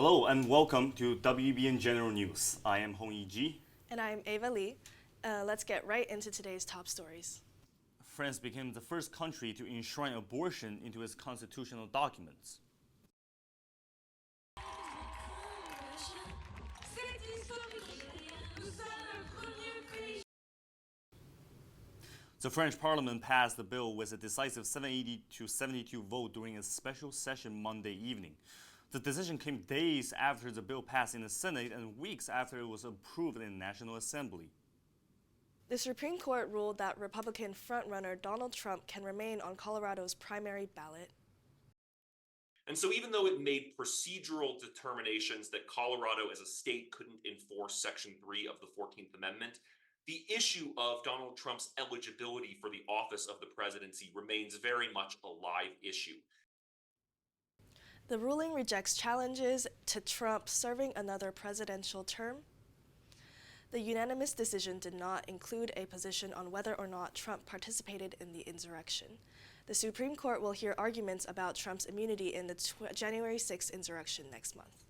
Hello and welcome to WEBN General News. I am Hongyi Ji. And I'm Eva Li. Let's get right into today's top stories. France became the first country to enshrine abortion into its constitutional documents. The French parliament passed the bill with a decisive 780 to 72 vote during a special session Monday evening. The decision came days after the bill passed in the Senate and weeks after it was approved in the National Assembly. The Supreme Court ruled that Republican frontrunner Donald Trump can remain on Colorado's primary ballot. And so even though it made procedural determinations that Colorado as a state couldn't enforce Section 3 of the 14th Amendment, the issue of Donald Trump's eligibility for the office of the presidency remains very much a live issue. The ruling rejects challenges to Trump serving another presidential term. The unanimous decision did not include a position on whether or not Trump participated in the insurrection. The Supreme Court will hear arguments about Trump's immunity in the January 6th insurrection next month.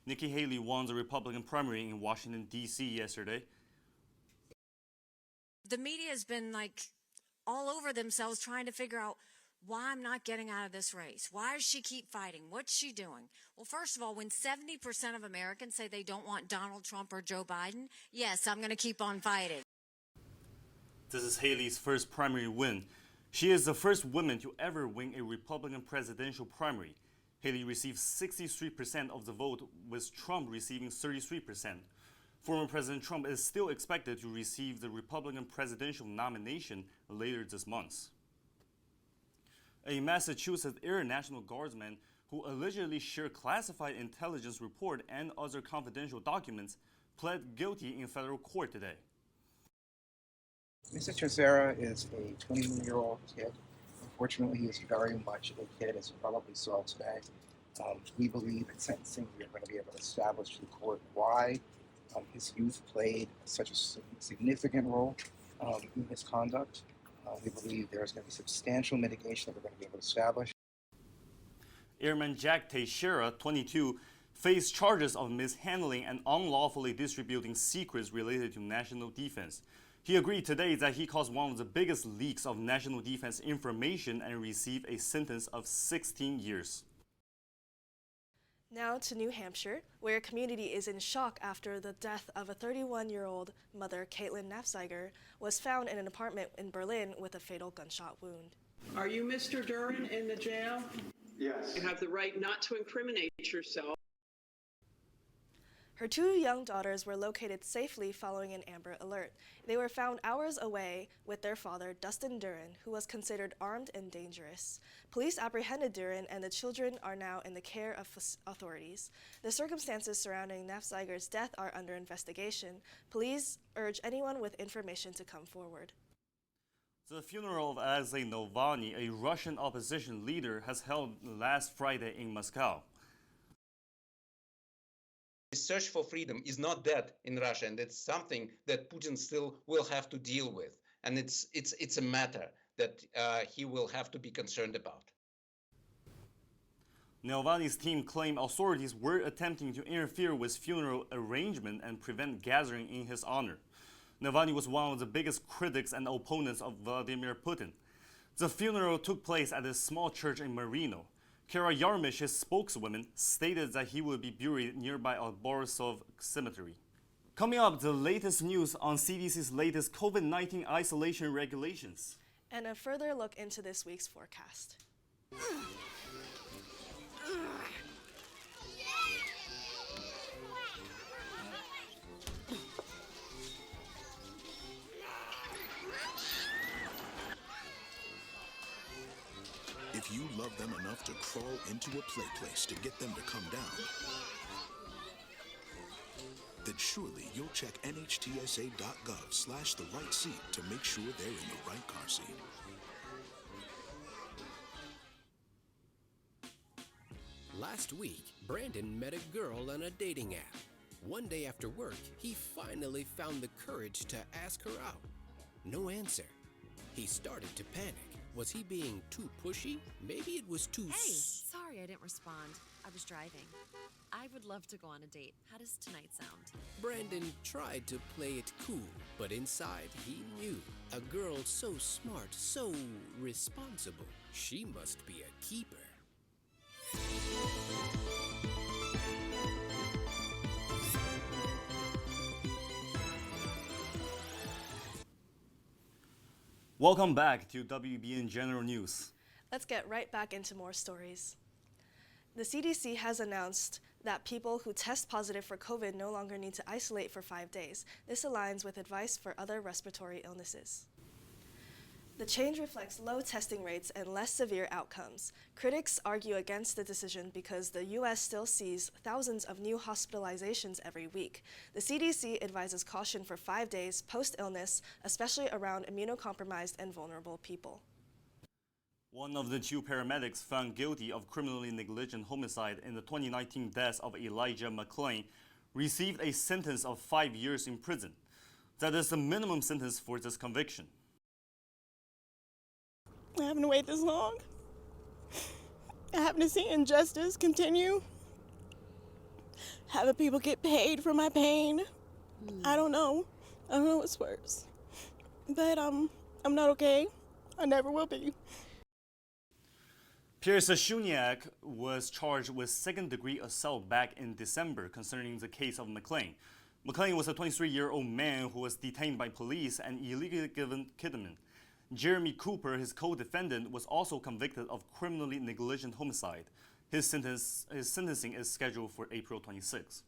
Nikki Haley won the Republican primary in Washington, D.C. yesterday. The media has been all over themselves trying to figure out why I'm not getting out of this race. Why does she keep fighting? What's she doing? Well, first of all, when 70% of Americans say they don't want Donald Trump or Joe Biden, yes, I'm going to keep on fighting. This is Haley's first primary win. She is the first woman to ever win a Republican presidential primary. Haley received 63% of the vote, with Trump receiving 33%. Former President Trump is still expected to receive the Republican presidential nomination later this month. A Massachusetts Air National Guardsman who allegedly shared classified intelligence report and other confidential documents pled guilty in federal court today. Mr. Trezera is a 21-year-old kid. Unfortunately, he is very much a kid, as you probably saw today. We believe in sentencing we are going to be able to establish to the court why his youth played such a significant role in his conduct. We believe there is going to be substantial mitigation that we're going to be able to establish. Airman Jack Teixeira, 22, faced charges of mishandling and unlawfully distributing secrets related to national defense. He agreed today that he caused one of the biggest leaks of national defense information and received a sentence of 16 years. Now to New Hampshire, where a community is in shock after the death of a 31-year-old mother, Caitlin Nafziger, was found in an apartment in Berlin with a fatal gunshot wound. Are you Mr. Duran in the jail? Yes. You have the right not to incriminate yourself. Her two young daughters were located safely following an Amber Alert. They were found hours away with their father, Dustin Duran, who was considered armed and dangerous. Police apprehended Duran, and the children are now in the care of authorities. The circumstances surrounding Nafziger's death are under investigation. Police urge anyone with information to come forward. The funeral of Alexei Navalny, a Russian opposition leader, has held last Friday in Moscow. The search for freedom is not dead in Russia, and it's something that Putin still will have to deal with. And it's a matter that he will have to be concerned about. Navalny's team claimed authorities were attempting to interfere with funeral arrangement and prevent gathering in his honor. Navalny was one of the biggest critics and opponents of Vladimir Putin. The funeral took place at a small church in Marino. Kara Yarmish, his spokeswoman, stated that he would be buried nearby at Borisov Cemetery. Coming up, the latest news on CDC's latest COVID-19 isolation regulations. And a further look into this week's forecast. If you love them enough to crawl into a play place to get them to come down, then surely you'll check nhtsa.gov/the-right seat to make sure they're in the right car seat. Last week, Brandon met a girl on a dating app. One day after work, he finally found the courage to ask her out. No answer. He started to panic. Was he being too pushy? Maybe it was too... Hey, sorry. Sorry I didn't respond. I was driving. I would love to go on a date. How does tonight sound? Brandon tried to play it cool, but inside he knew a girl so smart, so responsible, she must be a keeper. Welcome back to WEBN General News. Let's get right back into more stories. The CDC has announced that people who test positive for COVID no longer need to isolate for 5 days. This aligns with advice for other respiratory illnesses. The change reflects low testing rates and less severe outcomes. Critics argue against the decision because the U.S. still sees thousands of new hospitalizations every week. The CDC advises caution for 5 days post-illness, especially around immunocompromised and vulnerable people. One of the 2 paramedics found guilty of criminally negligent homicide in the 2019 death of Elijah McClain received a sentence of 5 years in prison. That is the minimum sentence for this conviction. I haven't to wait this long. I haven't to see injustice continue. Having people get paid for my pain. I don't know. I don't know what's worse. But I'm not okay. I never will be. Pierce Shuniak was charged with second-degree assault back in December concerning the case of McClain. McClain was a 23-year-old man who was detained by police and illegally given ketamine. Jeremy Cooper, his co-defendant, was also convicted of criminally negligent homicide. His sentencing is scheduled for April 26.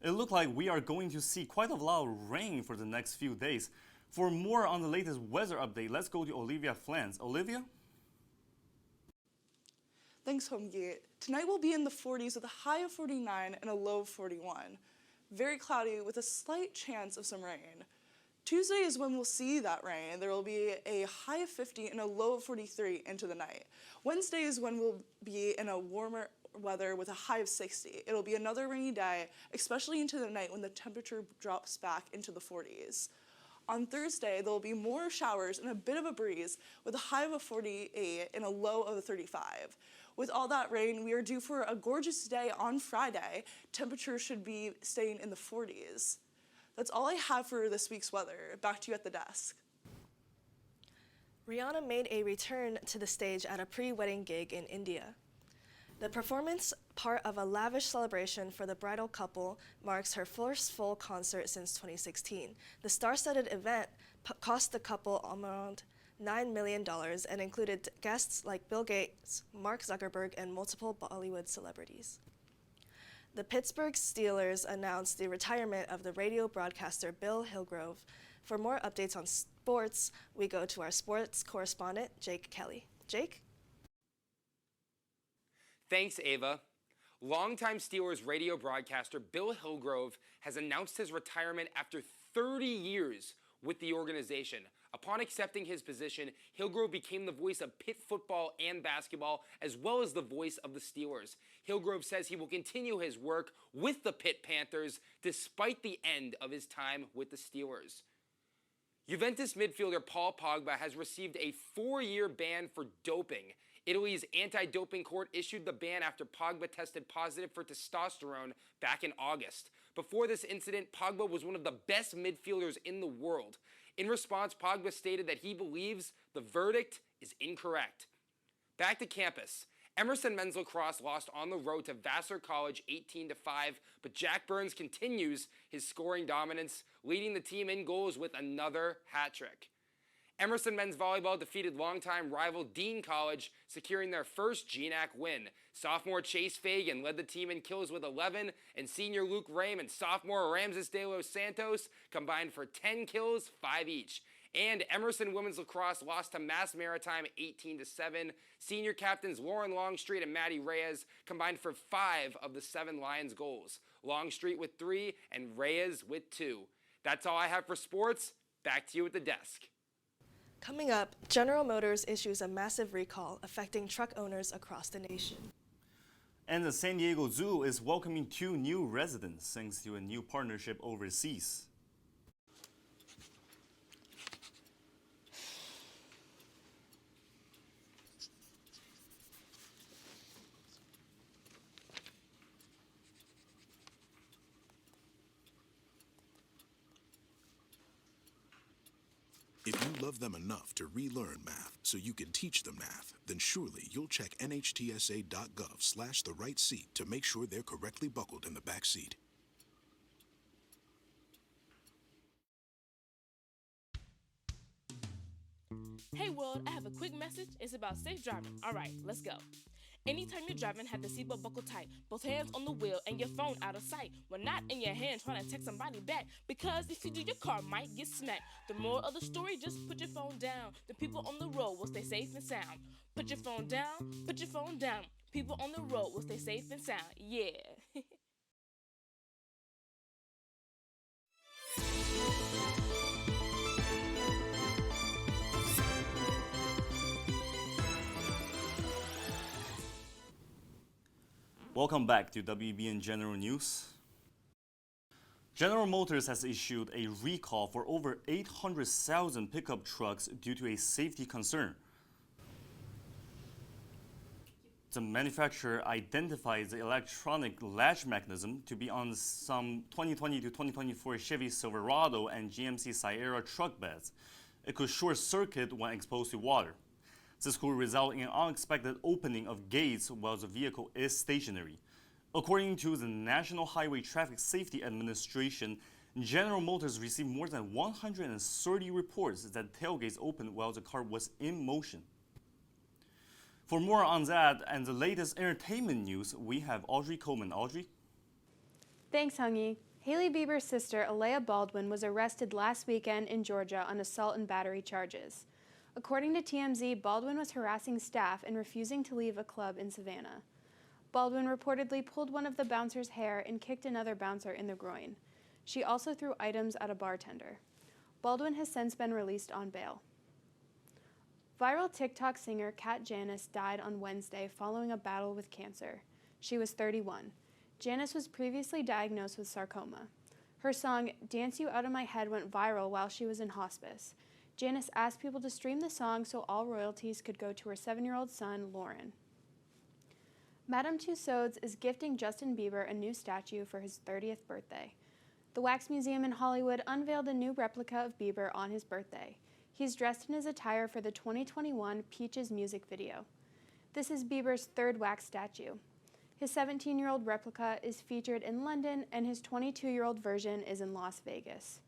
It looks like we are going to see quite a lot of rain for the next few days. For more on the latest weather update, let's go to Olivia Flanz. Olivia? Thanks, Hongyi. Tonight will be in the 40s with a high of 49 and a low of 41. Very cloudy with a slight chance of some rain. Tuesday is when we'll see that rain. There will be a high of 50 and a low of 43 into the night. Wednesday is when we'll be in a warmer weather with a high of 60. It'll be another rainy day, especially into the night when the temperature drops back into the 40s. On Thursday, there will be more showers and a bit of a breeze with a high of a 48 and a low of a 35. With all that rain, we are due for a gorgeous day on Friday. Temperatures should be staying in the 40s. That's all I have for this week's weather. Back to you at the desk. Rihanna made a return to the stage at a pre-wedding gig in India. The performance, part of a lavish celebration for the bridal couple, marks her first full concert since 2016. The star-studded event cost the couple around $9 million and included guests like Bill Gates, Mark Zuckerberg, and multiple Bollywood celebrities. The Pittsburgh Steelers announced the retirement of the radio broadcaster Bill Hillgrove. For more updates on sports, we go to our sports correspondent, Jake Kelley. Jake? Thanks, Eva. Longtime Steelers radio broadcaster Bill Hillgrove has announced his retirement after 30 years with the organization. Upon accepting his position, Hillgrove became the voice of Pitt football and basketball, as well as the voice of the Steelers. Hillgrove says he will continue his work with the Pitt Panthers despite the end of his time with the Steelers. Juventus midfielder Paul Pogba has received a 4-year ban for doping. Italy's anti-doping court issued the ban after Pogba tested positive for testosterone back in August. Before this incident, Pogba was one of the best midfielders in the world. In response, Pogba stated that he believes the verdict is incorrect. Back to campus. Emerson men's lacrosse lost on the road to Vassar College 18-5, but Jack Burns continues his scoring dominance, leading the team in goals with another hat trick. Emerson men's volleyball defeated longtime rival Dean College, securing their first GNAC win. Sophomore Chase Fagan led the team in kills with 11, and senior Luke Rame and sophomore Ramses de los Santos combined for 10 kills, 5 each. And Emerson women's lacrosse lost to Mass Maritime 18-7. Senior captains Lauren Longstreet and Maddie Reyes combined for 5 of the 7 Lions goals. Longstreet with 3 and Reyes with 2. That's all I have for sports. Back to you at the desk. Coming up, General Motors issues a massive recall affecting truck owners across the nation. And the San Diego Zoo is welcoming 2 new residents thanks to a new partnership overseas. If you love them enough to relearn math so you can teach them math, then surely you'll check nhtsa.gov/the-right-seat to make sure they're correctly buckled in the back seat. Hey world, I have a quick message. It's about safe driving. All right, let's go. Anytime you're driving, have the seatbelt buckled tight. Both hands on the wheel and your phone out of sight. When not in your hand trying to text somebody back. Because if you do, your car might get smacked. The moral of the story, just put your phone down. The people on the road will stay safe and sound. Put your phone down, put your phone down. People on the road will stay safe and sound. Yeah. Welcome back to WEBN General News. General Motors has issued a recall for over 800,000 pickup trucks due to a safety concern. The manufacturer identifies the electronic latch mechanism to be on some 2020 to 2024 Chevy Silverado and GMC Sierra truck beds. It could short circuit when exposed to water. This could result in an unexpected opening of gates while the vehicle is stationary. According to the National Highway Traffic Safety Administration, General Motors received more than 130 reports that tailgates opened while the car was in motion. For more on that and the latest entertainment news, we have Audrey Coleman. Audrey? Thanks, Hongyi. Hailey Bieber's sister, Alea Baldwin, was arrested last weekend in Georgia on assault and battery charges. According to TMZ, Baldwin was harassing staff and refusing to leave a club in Savannah. Baldwin reportedly pulled one of the bouncer's hair and kicked another bouncer in the groin. She also threw items at a bartender. Baldwin has since been released on bail. Viral TikTok singer Kat Janice died on Wednesday following a battle with cancer. She was 31. Janice was previously diagnosed with sarcoma. Her song, Dance You Out of My Head, went viral while she was in hospice. Janice asked people to stream the song so all royalties could go to her 7-year-old son, Lauren. Madame Tussauds is gifting Justin Bieber a new statue for his 30th birthday. The Wax Museum in Hollywood unveiled a new replica of Bieber on his birthday. He's dressed in his attire for the 2021 Peaches music video. This is Bieber's third wax statue. His 17-year-old replica is featured in London, and his 22-year-old version is in Las Vegas.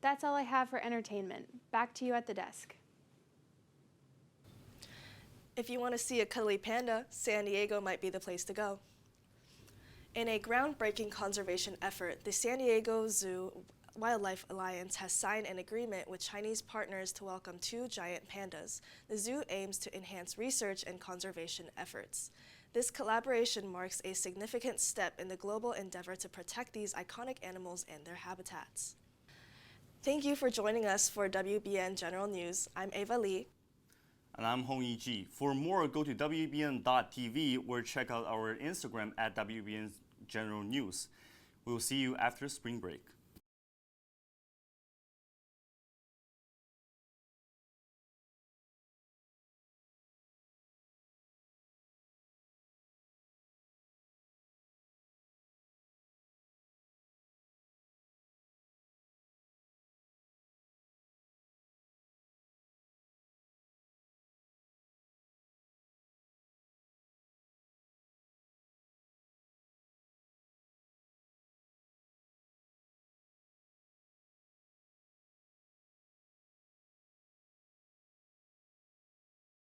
That's all I have for entertainment. Back to you at the desk. If you want to see a cuddly panda, San Diego might be the place to go. In a groundbreaking conservation effort, the San Diego Zoo Wildlife Alliance has signed an agreement with Chinese partners to welcome 2 giant pandas. The zoo aims to enhance research and conservation efforts. This collaboration marks a significant step in the global endeavor to protect these iconic animals and their habitats. Thank you for joining us for WEBN General News. I'm Eva Li. And I'm Hongyi Ji. For more, go to WEBN.TV or check out our Instagram at WEBN General News. We'll see you after spring break.